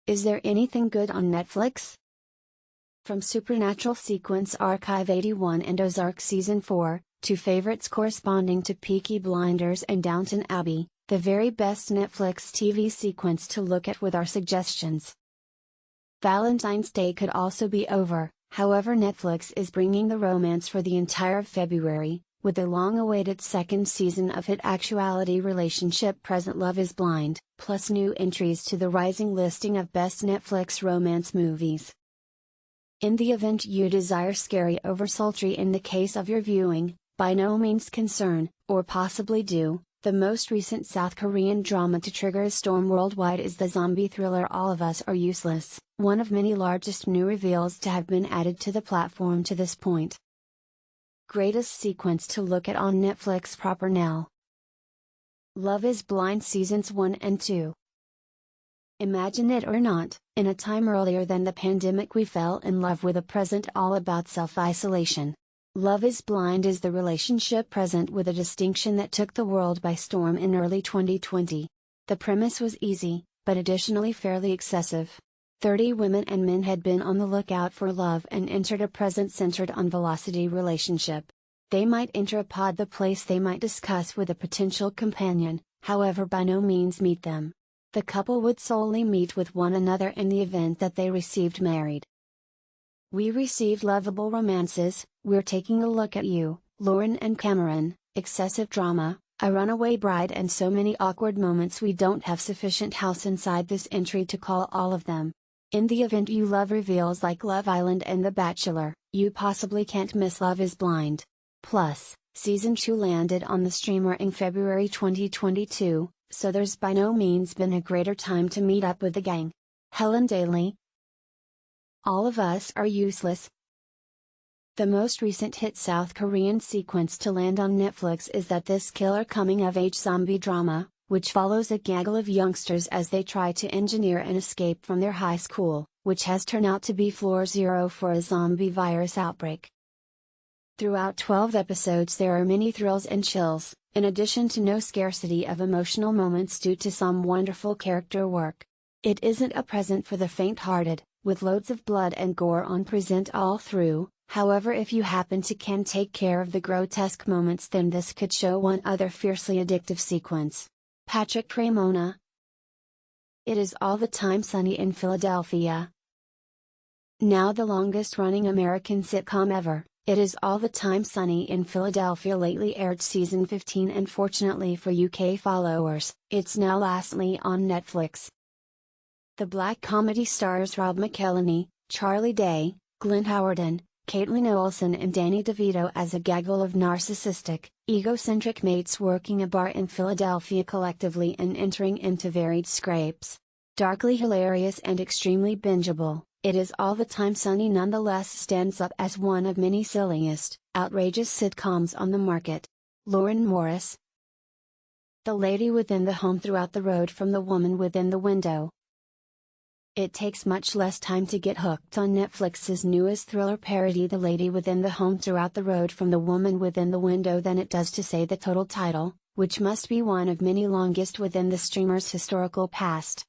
Is there anything good on Netflix? From Supernatural Sequence Archive 81 and Ozark Season 4, to favorites corresponding to Peaky Blinders and Downton Abbey, the very best Netflix TV sequence to look at with our suggestions. Valentine's Day could also be over, however Netflix is bringing the romance for the entire February, with the long-awaited second season of hit actuality relationship Present Love is Blind, plus new entries to the rising listing of best Netflix romance movies. In the event you desire scary over sultry in the case of your viewing, by no means concern, or possibly do, the most recent South Korean drama to trigger a storm worldwide is the zombie thriller All of Us Are Useless, one of many largest new reveals to have been added to the platform to this point. Greatest sequence to look at on Netflix proper now. Love is Blind Seasons 1 and 2. Imagine it or not, in a time earlier than the pandemic we fell in love with a present all about self-isolation. Love is Blind is the relationship present with a distinction that took the world by storm in early 2020. The premise was easy, but additionally fairly excessive. 30 women and men had been on the lookout for love and entered a present centered on velocity relationship. They might enter a pod, the place they might discuss with a potential companion, however by no means meet them. The couple would solely meet with one another in the event that they received married. We received lovable romances, We're Taking a Look at You, Lauren and Cameron, excessive drama, a runaway bride and so many awkward moments we don't have sufficient house inside this entry to call all of them. In the event you love reveals like Love Island and The Bachelor, you possibly can't miss Love is Blind. Plus, Season 2 landed on the streamer in February 2022, so there's by no means been a greater time to meet up with the gang. Helen Daly. All of Us Are Useless. The most recent hit South Korean sequence to land on Netflix is this killer coming-of-age zombie drama, which follows a gaggle of youngsters as they try to engineer an escape from their high school, which has turned out to be floor zero for a zombie virus outbreak. Throughout 12 episodes there are many thrills and chills, in addition to no scarcity of emotional moments due to some wonderful character work. It isn't a present for the faint-hearted, with loads of blood and gore on present all through, however if you happen to can take care of the grotesque moments then this could show one other fiercely addictive sequence. Patrick Cremona. It Is All the Time Sunny in Philadelphia. Now the longest-running American sitcom ever, It Is All the Time Sunny in Philadelphia lately aired season 15 and fortunately for UK followers, it's now lastly on Netflix. The black comedy stars Rob McElhenney, Charlie Day, Glenn Howerton, Caitlin Olsen and Danny DeVito as a gaggle of narcissistic, egocentric mates working a bar in Philadelphia collectively and entering into varied scrapes. Darkly hilarious and extremely bingeable, It Is All the Time Sunny nonetheless stands up as one of many silliest, outrageous sitcoms on the market. Lauren Morris. The lady within the home throughout the road from the woman within the window. It takes much less time to get hooked on Netflix's newest thriller parody The Lady Within the Home Throughout the Road from the Woman Within the Window than it does to say the total title, which must be one of many longest within the streamer's historical past.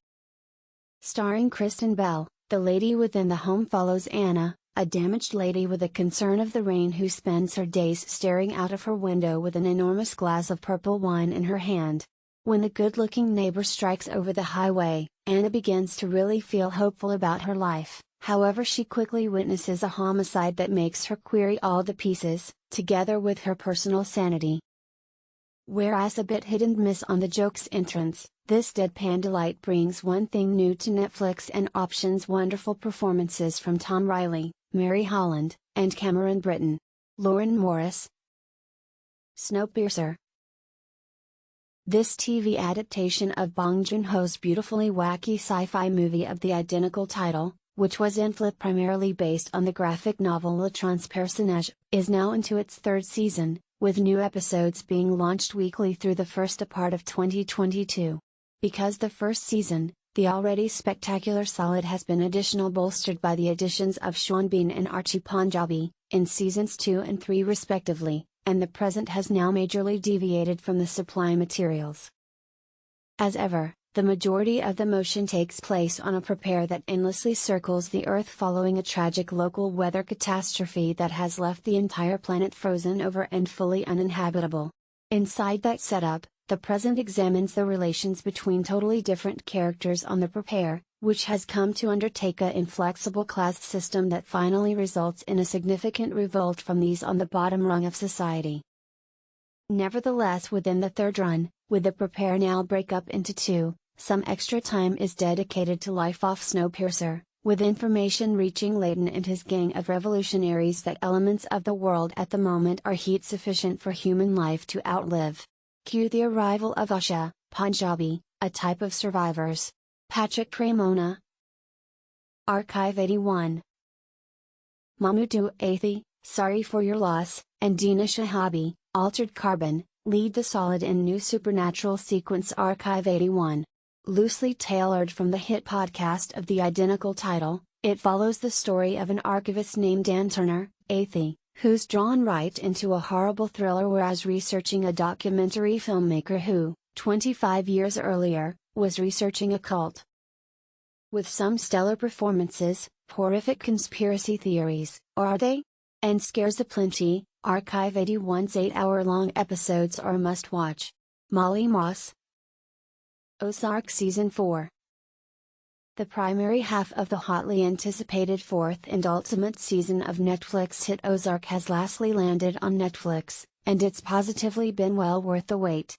Starring Kristen Bell, The Lady Within the Home follows Anna, a damaged lady with a concern of the rain who spends her days staring out of her window with an enormous glass of purple wine in her hand. When the good-looking neighbor strikes over the highway, Anna begins to really feel hopeful about her life, however she quickly witnesses a homicide that makes her query all the pieces, together with her personal sanity. Whereas a bit hit and miss on the joke's entrance, this deadpan delight brings one thing new to Netflix and options wonderful performances from Tom Riley, Mary Holland, and Cameron Britton. Lauren Morris. Snowpiercer. This TV adaptation of Bong Joon-ho's beautifully wacky sci-fi movie of the identical title, which was in flip primarily based on the graphic novel Le Transpersonnage, is now into its third season, with new episodes being launched weekly through the first part of 2022. Because the first season, the already spectacular solid has been additional bolstered by the additions of Sean Bean and Archie Panjabi, in seasons 2 and 3 respectively, and the present has now majorly deviated from the supply materials. As ever, The majority of the motion takes place on a prepare that endlessly circles the Earth following a tragic local weather catastrophe that has left the entire planet frozen over and fully uninhabitable. Inside that setup, the present examines the relations between totally different characters on the prepare, which has come to undertake a inflexible class system that finally results in a significant revolt from these on the bottom rung of society. Nevertheless, within the third run, with the prepare now break up into two, some extra time is dedicated to life off Snowpiercer, with information reaching Layton and his gang of revolutionaries that elements of the world at the moment are heat sufficient for human life to outlive. Cue the arrival of Usha, Punjabi, a type of survivors. Patrick Cremona. Archive 81. Mamudu Athi, sorry for your loss, and Dina Shahabi, Altered Carbon, lead the solid in new supernatural sequence Archive 81. Loosely tailored from the hit podcast of the identical title, it follows the story of an archivist named Dan Turner, Athi, who's drawn right into a horrible thriller whereas researching a documentary filmmaker who, 25 years earlier, was researching a cult. With some stellar performances, horrific conspiracy theories, or are they? And scares aplenty, Archive 81's 8-hour-long episodes are a must-watch. Molly Moss. Ozark Season 4. The primary half of the hotly anticipated fourth and ultimate season of Netflix hit Ozark has lastly landed on Netflix, and it's positively been well worth the wait.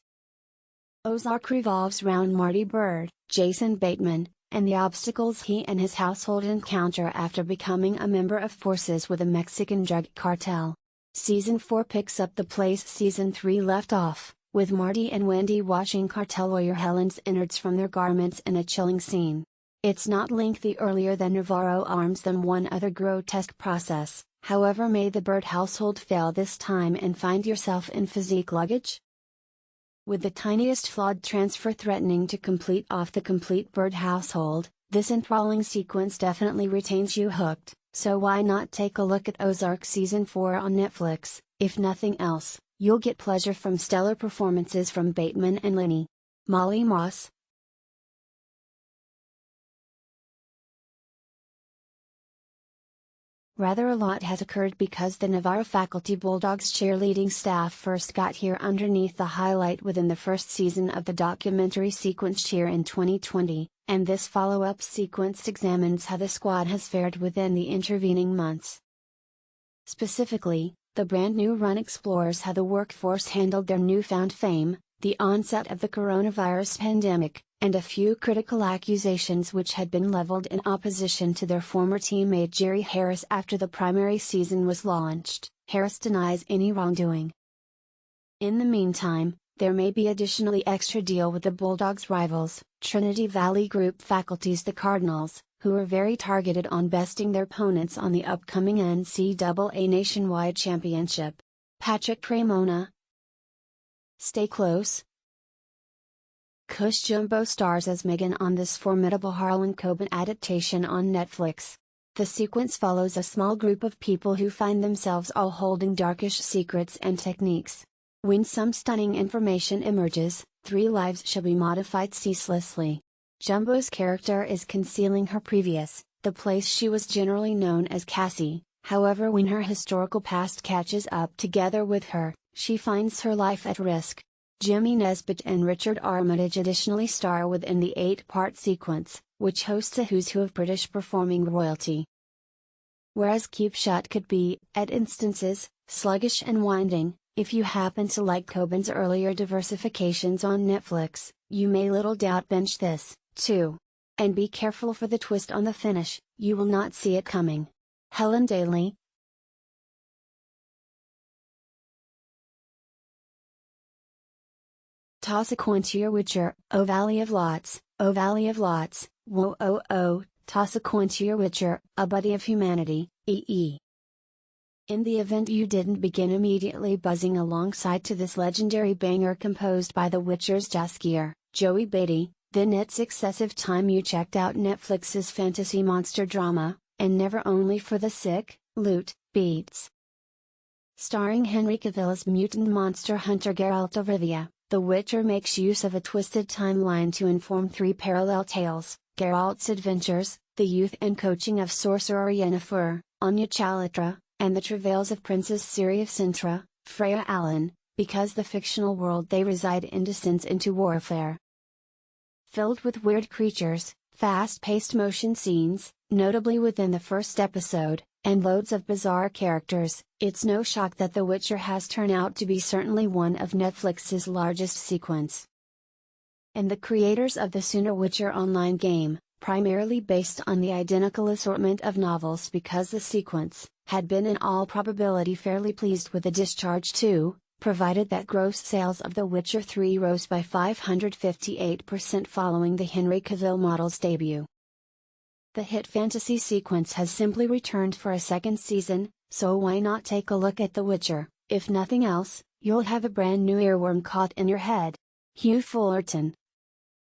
Ozark revolves round Marty Byrde, Jason Bateman, and the obstacles he and his household encounter after becoming a member of forces with a Mexican drug cartel. Season 4 picks up the place Season 3 left off, with Marty and Wendy washing cartel lawyer Helen's innards from their garments in a chilling scene. It's not lengthy earlier than Navarro arms than one other grotesque process, however may the Byrde household fail this time and find yourself in physique luggage? With the tiniest flawed transfer threatening to complete off the complete Byrde household, this enthralling sequence definitely retains you hooked, so why not take a look at Ozark Season 4 on Netflix? If nothing else, you'll get pleasure from stellar performances from Bateman and Linney. Molly Moss. Rather a lot has occurred because the Navarro faculty Bulldogs cheerleading staff first got here underneath the highlight within the first season of the documentary sequence Cheer in 2020, and this follow-up sequence examines how the squad has fared within the intervening months. Specifically, the brand new run explores how the workforce handled their newfound fame, the onset of the coronavirus pandemic, and a few critical accusations which had been leveled in opposition to their former teammate Jerry Harris after the primary season was launched. Harris denies any wrongdoing. In the meantime, there may be additionally extra deal with the Bulldogs' rivals, Trinity Valley Group faculties the Cardinals, who are very targeted on besting their opponents on the upcoming NCAA Nationwide Championship. Patrick Cremona. Stay close. Cush Jumbo stars as Megan on this formidable Harlan Coben adaptation on Netflix. The sequence follows a small group of people who find themselves all holding darkish secrets and techniques. When some stunning information emerges, 3 lives shall be modified ceaselessly. Jumbo's character is concealing her previous, the place she was generally known as Cassie, however when her historical past catches up together with her, she finds her life at risk. Jimmy Nesbitt and Richard Armitage additionally star within the 8-part sequence, which hosts a who's who of British performing royalty. Whereas Keep Shut could be, at instances, sluggish and winding, if you happen to like Coben's earlier diversifications on Netflix, you may little doubt binge this, too. And be careful for the twist on the finish, you will not see it coming. Helen Daly. Toss a coin to your witcher, O Valley of Lots, O Valley of Lots, whoa oh oh, toss a coin to your witcher, a buddy of humanity, e.e. In the event you didn't begin immediately buzzing alongside to this legendary banger composed by the Witcher's Jaskier, Joey Beatty, then it's excessive time you checked out Netflix's fantasy monster drama, and Never Only for the Sick, Loot, Beats. Starring Henry Cavill's mutant monster hunter Geralt of Rivia, The Witcher makes use of a twisted timeline to inform three parallel tales: Geralt's adventures, the youth and coaching of sorcerer Yennefer, Anya Chalotra, and the travails of Princess Ciri of Cintra, Freya Allan, because the fictional world they reside in descends into warfare. Filled with weird creatures, fast-paced motion scenes, notably within the first episode, and loads of bizarre characters, it's no shock that The Witcher has turned out to be certainly one of Netflix's largest sequels. And the creators of the sooner Witcher Online game, primarily based on the identical assortment of novels because the sequence, had been in all probability fairly pleased with the discharge too, provided that gross sales of The Witcher 3 rose by 558% following the Henry Cavill model's debut. The hit fantasy sequence has simply returned for a second season, so why not take a look at The Witcher? If nothing else, you'll have a brand new earworm caught in your head. Hugh Fullerton,